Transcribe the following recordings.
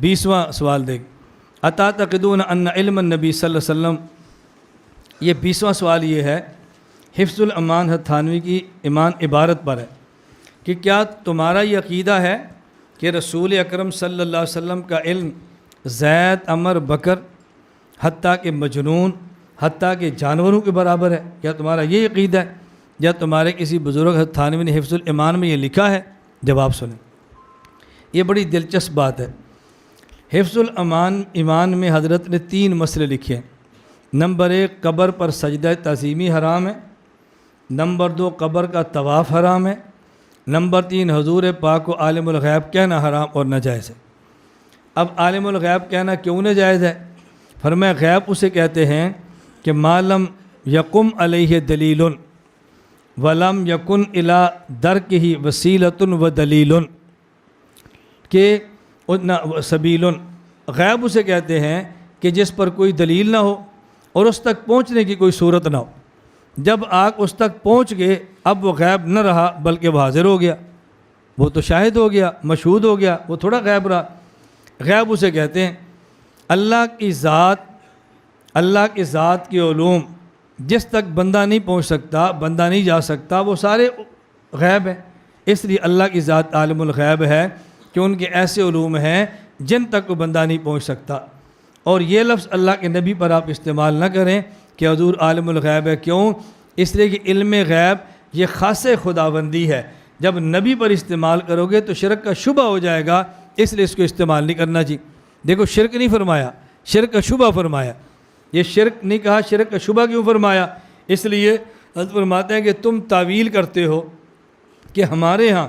20واں سوال دیکھ، اتعتقدون ان علم النبی صلی اللہ علیہ وسلم، یہ 20واں سوال یہ ہے، حفظ الامان حضرت تھانوی کی ایمان عبارت پر ہے کہ کیا تمہارا یہ عقیدہ ہے کہ رسول اکرم صلی اللہ علیہ وسلم کا علم زید، عمر، بکر، حتیٰ کہ مجنون، حتیٰ کہ جانوروں کے برابر ہے؟ کیا تمہارا یہ عقیدہ ہے یا تمہارے کسی بزرگ حضرت تھانوی نے حفظ الامان میں یہ لکھا ہے؟ جواب سنیں، یہ بڑی دلچسپ بات ہے۔ حفظ الامان ایمان میں حضرت نے 3 مسئلے لکھے ہیں۔ نمبر 1، قبر پر سجدہ تعظیمی حرام ہے۔ نمبر 2، قبر کا طواف حرام ہے۔ نمبر 3، حضور پاک کو عالم الغیب کہنا حرام اور ناجائز ہے۔ اب عالم الغیب کہنا کیوں ناجائز ہے؟ فرمایا غیب اسے کہتے ہیں کہ معلم یقم علیہ دلیل ولم یکن الی درکہ وسیلۃ و دلیل، کہ سبیل، غیب اسے کہتے ہیں کہ جس پر کوئی دلیل نہ ہو اور اس تک پہنچنے کی کوئی صورت نہ ہو۔ جب آپ اس تک پہنچ گئے اب وہ غیب نہ رہا بلکہ وہ حاضر ہو گیا، وہ تو شاہد ہو گیا، مشہود ہو گیا، وہ تھوڑا غیب رہا۔ غیب اسے کہتے ہیں اللہ کی ذات کے علوم جس تک بندہ نہیں پہنچ سکتا، بندہ نہیں جا سکتا، وہ سارے غیب ہیں۔ اس لیے اللہ کی ذات عالم الغیب ہے کہ ان کے ایسے علوم ہیں جن تک وہ بندہ نہیں پہنچ سکتا۔ اور یہ لفظ اللہ کے نبی پر آپ استعمال نہ کریں کہ حضور عالم الغیب ہے، کیوں؟ اس لیے کہ علم غیب یہ خاص خداوندی ہے، جب نبی پر استعمال کرو گے تو شرک کا شبہ ہو جائے گا، اس لیے اس کو استعمال نہیں کرنا چاہیے۔ دیکھو شرک نہیں فرمایا، شرک کا شبہ فرمایا۔ یہ شرک نہیں کہا، شرک کا شبہ کیوں فرمایا؟ اس لیے حضرت فرماتے ہیں کہ تم تعویل کرتے ہو کہ ہمارے ہاں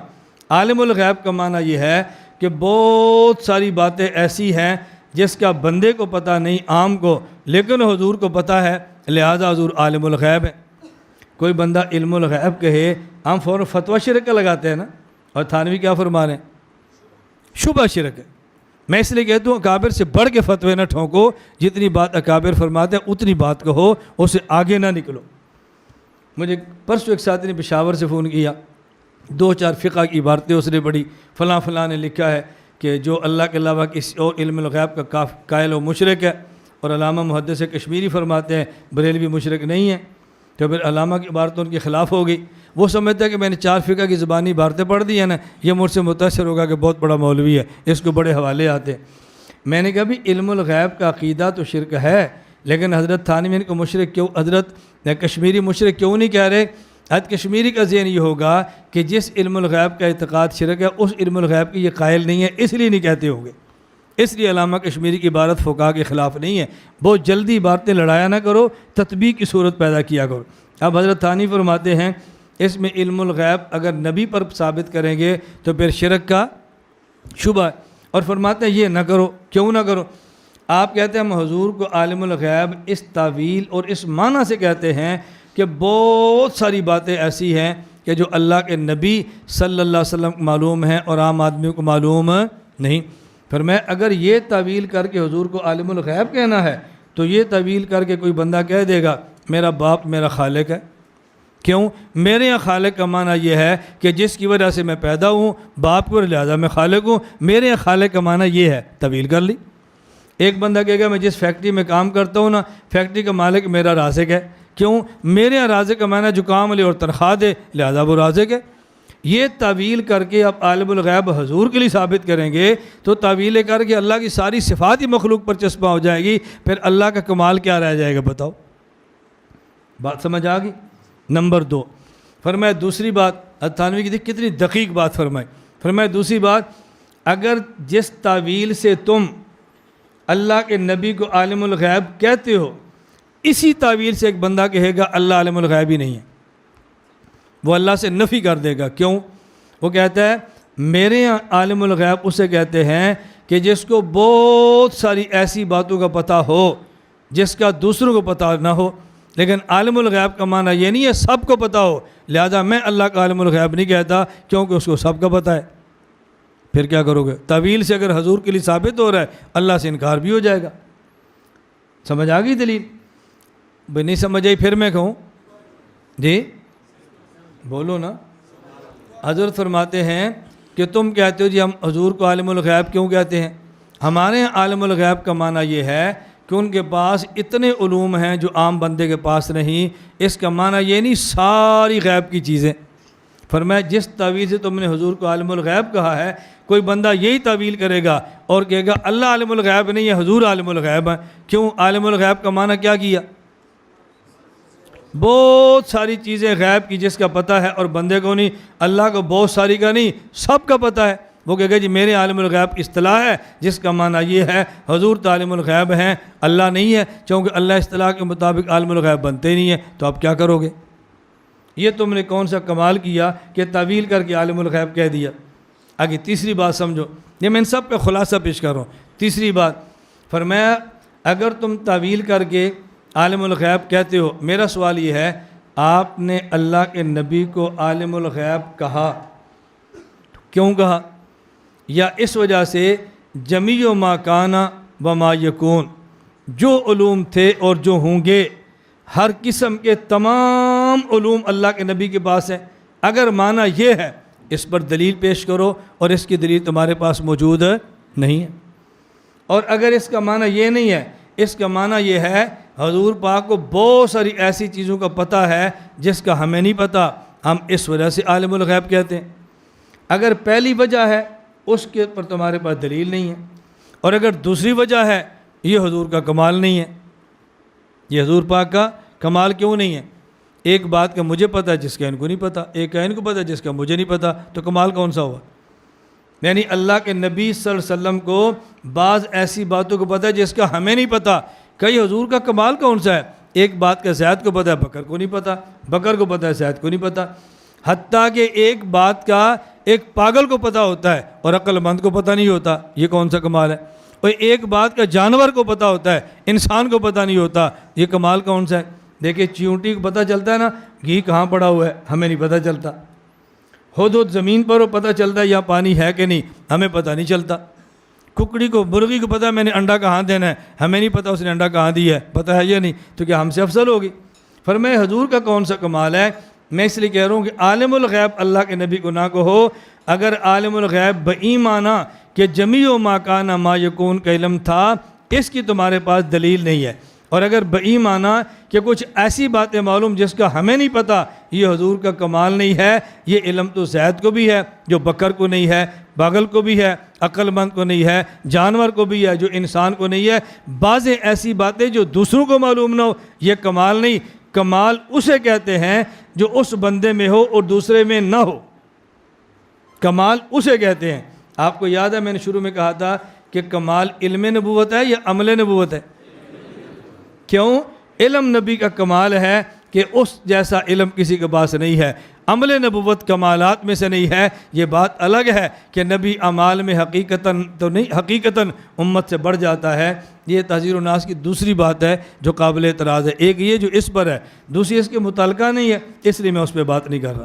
عالم الغیب کا معنی یہ ہے کہ بہت ساری باتیں ایسی ہیں جس کا بندے کو پتہ نہیں، عام کو، لیکن حضور کو پتہ ہے، لہذا حضور عالم الغیب ہے۔ کوئی بندہ علم الغیب کہے، ہم فوراً فتویٰ شرک کا لگاتے ہیں نا، اور تھانوی کیا فرما رہے ہیں؟ شبہ شرک ہے۔ میں اس لیے کہتا ہوں اکابر سے بڑھ کے فتوے نہ ٹھونکو، جتنی بات اکابر فرماتے ہیں اتنی بات کہو، اسے آگے نہ نکلو۔ مجھے پرسوں ایک ساتھی نے پشاور سے فون کیا، 2-4 فقہ کی عبارتیں اس نے پڑھی، فلاں فلاں نے لکھا ہے کہ جو اللہ کے علاوہ کسی اور علم الغیب کا قائل و مشرک ہے، اور علامہ محدث کشمیری فرماتے ہیں بریلوی مشرک نہیں ہے، تو پھر علامہ کی عبارتوں ان کے خلاف ہو گئی۔ وہ سمجھتا ہے کہ میں نے 4 فقہ کی زبانی عبارتیں پڑھ دی ہیں نا، یہ مجھ سے متاثر ہوگا کہ بہت بڑا مولوی ہے، اس کو بڑے حوالے آتے ہیں۔ میں نے کہا بھی علم الغیب کا عقیدہ تو شرک ہے، لیکن حضرت تھانوی کو مشرک کیوں، حضرت کشمیری مشرک کیوں نہیں کہہ رہے؟ حضرت کشمیری کا ذہن یہ ہوگا کہ جس علم الغیب کا اعتقاد شرک ہے اس علم الغیب کی یہ قائل نہیں ہے، اس لیے نہیں کہتے ہوں گے۔ اس لیے علامہ کشمیری کی عبارت فقہا کے خلاف نہیں ہے۔ بہت جلدی عبارتیں لڑایا نہ کرو، تطبیق کی صورت پیدا کیا کرو۔ اب حضرت تھانوی فرماتے ہیں اس میں علم الغیب اگر نبی پر ثابت کریں گے تو پھر شرک کا شبہ ہے، اور فرماتے ہیں یہ نہ کرو۔ کیوں نہ کرو؟ آپ کہتے ہیں ہم حضور کو عالم الغیب اس تعویل اور اس معنی سے کہتے ہیں کہ بہت ساری باتیں ایسی ہیں کہ جو اللہ کے نبی صلی اللہ علیہ وسلم کو معلوم ہیں اور عام آدمیوں کو معلوم نہیں۔ پھر میں اگر یہ تعویل کر کے حضور کو عالم الغیب کہنا ہے تو یہ تعویل کر کے کوئی بندہ کہہ دے گا میرا باپ میرا خالق ہے۔ کیوں؟ میرے یہاں خالق کا معنی یہ ہے کہ جس کی وجہ سے میں پیدا ہوں، باپ کو، لہٰذا میں خالق ہوں۔ میرے یہاں خالق کا معنی یہ ہے، تعویل کر لی۔ ایک بندہ کہے گا میں جس فیکٹری میں کام کرتا ہوں نا، فیکٹری کا مالک میرا رازق ہے۔ کیوں؟ میرے یہاں رازق کا معنی جو کام لے اور تنخواہ دے، لہٰذا وہ رازق ہے۔ یہ تعویل کر کے آپ عالم الغیب حضور کے لیے ثابت کریں گے تو تعویل کر کے اللہ کی ساری صفات ہی مخلوق پر چسپاں ہو جائے گی، پھر اللہ کا کمال کیا رہ جائے گا؟ بتاؤ، بات سمجھ آ گئی؟ نمبر 2 فرمایا دوسری بات، تھانوی کی کتنی دقیق بات فرمائی۔ فرمایا دوسری بات، اگر جس تعویل سے تم اللہ کے نبی کو عالم الغیب کہتے ہو، اسی تعویل سے ایک بندہ کہے گا اللہ عالم الغیب ہی نہیں ہے، وہ اللہ سے نفی کر دے گا۔ کیوں؟ وہ کہتا ہے میرے یہاں عالم الغیب اسے کہتے ہیں کہ جس کو بہت ساری ایسی باتوں کا پتہ ہو جس کا دوسروں کو پتہ نہ ہو، لیکن عالم الغیب کا معنی یہ نہیں ہے سب کو پتہ ہو، لہذا میں اللہ کا عالم الغیب نہیں کہتا کیونکہ اس کو سب کا پتہ ہے۔ پھر کیا کرو گے؟ تعویل سے اگر حضور کے لیے ثابت ہو رہا ہے، اللہ سے انکار بھی ہو جائے گا۔ سمجھ آ گئی دلیل؟ بھئی نہیں سمجھ آئی پھر میں کہوں؟ جی بولو نا۔ حضرت فرماتے ہیں کہ تم کہتے ہو جی ہم حضور کو عالم الغیب کیوں کہتے ہیں؟ ہمارے یہاں عالم الغیب کا معنی یہ ہے کہ ان کے پاس اتنے علوم ہیں جو عام بندے کے پاس نہیں. اس کا معنی یہ نہیں ساری غیب کی چیزیں. فرمایا جس تعویل سے تم نے حضور کو عالم الغیب کہا ہے، کوئی بندہ یہی تعویل کرے گا اور کہے گا اللہ عالم الغیب نہیں ہے، حضور عالم الغیب ہے. کیوں؟ عالم الغیب کا معنی کیا کیا؟ بہت ساری چیزیں غیب کی جس کا پتہ ہے، اور بندے کو نہیں. اللہ کو بہت ساری کا نہیں، سب کا پتہ ہے. وہ کہے گا جی میرے عالم الغیب اصطلاح ہے جس کا معنی یہ ہے حضور تو عالم الغیب ہیں، اللہ نہیں ہے. چونکہ اللہ اصطلاح کے مطابق عالم الغیب بنتے نہیں ہیں، تو آپ کیا کرو گے؟ یہ تم نے کون سا کمال کیا کہ تعویل کر کے عالم الغیب کہہ دیا. آگے تیسری بات سمجھو، یہ میں ان سب کا خلاصہ پیش کر رہا ہوں. تیسری بات فرمایا اگر تم تعویل کر کے عالم الغیب کہتے ہو، میرا سوال یہ ہے آپ نے اللہ کے نبی کو عالم الغیب کہا، کیوں کہا؟ یا اس وجہ سے جمیع ما کانا و ما یکون، جو علوم تھے اور جو ہوں گے، ہر قسم کے تمام علوم اللہ کے نبی کے پاس ہیں. اگر معنی یہ ہے اس پر دلیل پیش کرو، اور اس کی دلیل تمہارے پاس موجود نہیں ہے. اور اگر اس کا معنی یہ نہیں ہے، اس کا معنی یہ ہے حضور پاک کو بہت ساری ایسی چیزوں کا پتہ ہے جس کا ہمیں نہیں پتہ، ہم اس وجہ سے عالم الغیب کہتے ہیں. اگر پہلی وجہ ہے اس کے پر تمہارے پاس دلیل نہیں ہے، اور اگر دوسری وجہ ہے یہ حضور کا کمال نہیں ہے. یہ حضور پاک کا کمال کیوں نہیں ہے؟ ایک بات کا مجھے پتہ ہے جس کا ان کو نہیں پتہ، ایک کا ان کو پتہ جس کا مجھے نہیں پتہ، تو کمال کون سا ہوا؟ یعنی اللہ کے نبی صلی اللہ علیہ وسلم کو بعض ایسی باتوں کو پتہ ہے جس کا ہمیں نہیں پتہ. کئی حضور کا کمال کون سا ہے؟ ایک بات کا زید کو پتہ ہے، بکر کو نہیں پتہ، بکر کو پتہ ہے، زید کو نہیں پتہ. حتیٰ کہ ایک بات کا ایک پاگل کو پتہ ہوتا ہے اور عقل مند کو پتہ نہیں ہوتا. یہ کون سا کمال ہے؟ اور ایک بات کا جانور کو پتہ ہوتا ہے، انسان کو پتہ نہیں ہوتا. یہ کمال کون سا ہے؟ دیکھیں چیونٹی کو پتہ چلتا ہے نا گھی کہاں پڑا ہوا ہے، ہمیں نہیں پتہ چلتا. ہدہد زمین پر ہو پتہ چلتا ہے یہاں پانی ہے کہ نہیں، ہمیں پتہ نہیں چلتا. ککڑی کو مرغی کو پتہ ہے میں نے انڈا کہاں دینا ہے، ہمیں نہیں پتہ اس نے انڈا کہاں دیا ہے، پتہ ہے یا نہیں، تو کیا ہم سے افضل ہوگی؟ فرمایا حضور کا کون سا کمال ہے؟ میں اس لیے کہہ رہا ہوں کہ عالم الغیب اللہ کے نبی کو نہ کہو. اگر عالم الغیب بایمانہ کہ جمیع ما کان ما یکون کا علم تھا، اس کی تمہارے پاس دلیل نہیں ہے. اور اگر بایمانہ کہ کچھ ایسی باتیں معلوم جس کا ہمیں نہیں پتہ، یہ حضور کا کمال نہیں ہے. یہ علم تو زید کو بھی ہے جو بکر کو نہیں ہے، پاگل کو بھی ہے، عقل مند کو نہیں ہے، جانور کو بھی ہے جو انسان کو نہیں ہے. بعض ایسی باتیں جو دوسروں کو معلوم نہ ہو، یہ کمال نہیں. کمال اسے کہتے ہیں جو اس بندے میں ہو اور دوسرے میں نہ ہو. کمال اسے کہتے ہیں. آپ کو یاد ہے میں نے شروع میں کہا تھا کہ کمال علم نبوت ہے یا عمل نبوت ہے؟ کیوں؟ علم نبی کا کمال ہے کہ اس جیسا علم کسی کے پاس نہیں ہے. عمل نبوت کمالات میں سے نہیں ہے. یہ بات الگ ہے کہ نبی اعمال میں حقیقتاً تو نہیں، حقیقتاً امت سے بڑھ جاتا ہے. یہ تحذیر الناس کی دوسری بات ہے جو قابل اعتراض ہے. ایک یہ جو اس پر ہے، دوسری اس کے متعلقہ نہیں ہے، اس لیے میں اس پہ بات نہیں کر رہا.